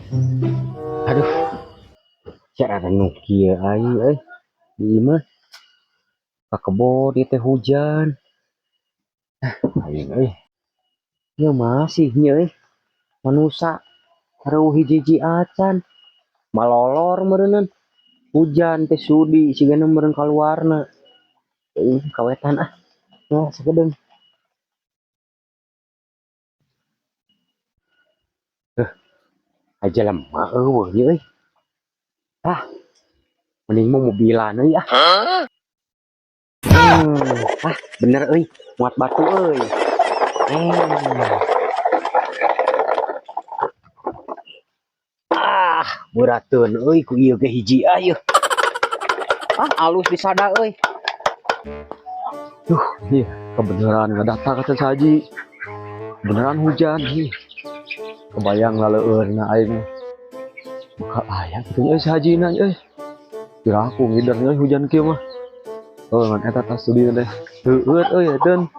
Aduh, cara nu kieu aing di mah ka kebo di teh hujan. Aing nya masih nya manusa hareuh hiji-hiji acan malolor meureunun. Hujan teh sudi sigana meureun kaluarna. Kawetan sakedeung. Aja lemah eueuh ieu Ah, mending mau mobilan euy bener muat batu euy. Beuratkeun euy ku ieu ge hiji ieu. Alus disada euy. Ieu kebeneran ngadata kata saji. Beneran hujan nih. Kebayang laleueurna aing. Buka aya kitu nya sahajina euy. Kira aku ngider euy hujan kieu mah. Ngan eta tas studi teh. Heueut euy edeun.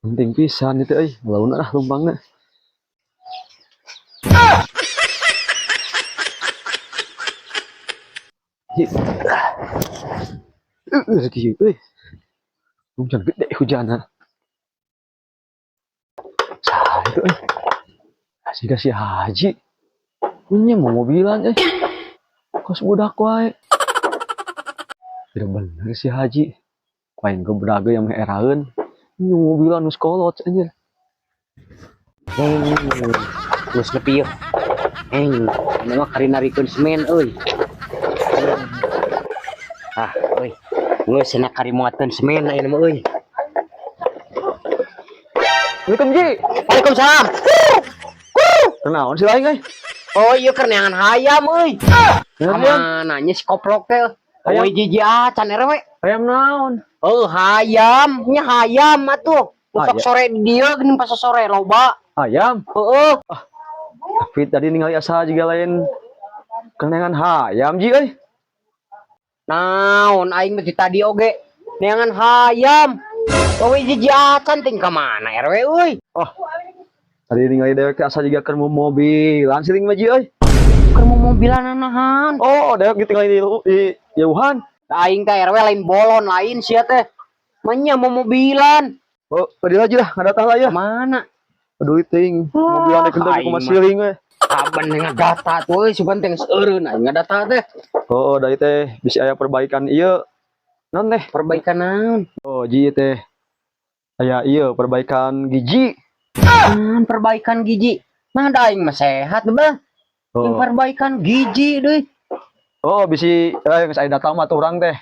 Penting pisan itu euy, launa lumpangna. Hujan gede hujanna. Sah itu siga si Haji. Nya mau mobilan kos budak wae. Tidak bener si Haji. Pain gebraga yang mengeraeun. Nya mobilan geus kolot anjir. Geus nepi yeuh. Mah karinarikeun semen euy. Euy. Geus cenah kari muateun semen ayeuna mah euy. Assalamualaikum Ji. Waalaikumsalam. Kenaon si aing euy? Oh ieu keur neangan hayam euy. Nanya si koplok teh. Euy jiji acan RW. Hayam naon? Hayam, nya hayam atuh. Usok sore di dieu geuning pas sore loba. Hayam? Heeh. Tapi tadi ningali asa juga lain kenangan hayam Ji euy. Naon aing mah tadi oge neangan hayam. Euy jiji acan ting ka mana RW euy? Tadi ningali dewek asa juga keur mobilan siling mah Ji euy. Keur mobilan nahan. Dewek ditinggali di jauhan. Aing teh RW lain bolon lain sia teh. Manya mau mobilan. Tadi aja dah ngadatang lah ya. Mana? Duit ting mobilan teh kendeng kumaha siling we. Saban ngadata tuh euy sugan teh seureun aing ngadata teh. Da teh bisa aya perbaikan ieu. Naon teh? Perbaikan naon? Ji teh. Aya ieu perbaikan gigi. Perbaikan gigi. Nah da aing mah sehat beuh. Perbaikan gigi deui. Bisi geus aya datang mah urang teh.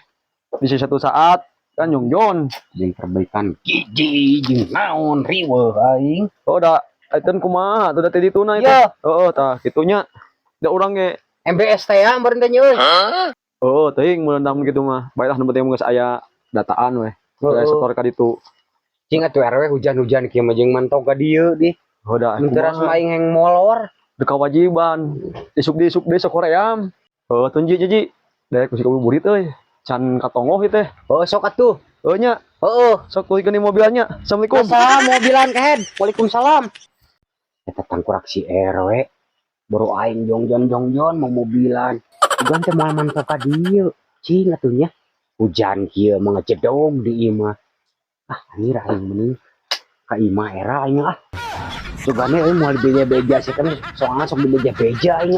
Bisi satu saat kan nyongjon jeung perbaikan gigi jeung naon riweuh aing. Da ayeuna kumaha teh teh dituna itu. Tah kitunya. Da urang ge MBS teh ya meureun teh euy. Teuing mun da kitu mah. Baiklah nu penting geus aya dataan we. Geus setor ka ditu. Cing atuh RW hujan-hujan kieu mah jeung mantau ka dieu di. Da teras maing heng molor. Da kewajiban. Isuk-isuk besok hoream. Tunji Ji. Daek ku burit euy. Can katongoh teh. Sok atuh. Nya. Sok tulikeun di mobilnya. Assalamualaikum. Salam mobilan kehed. Waalaikumsalam. Eta tangkurak si RW. Baru aing jongjon mau mobilan. Ugan teh moal mantau ka dieu. Cing atuh nya. Hujan kieu mah ngecedong di imah. Anjir aing mending ka imah era aing Sugane euy moal beja-beja sih kan. Soalna sok dibeja-beja aing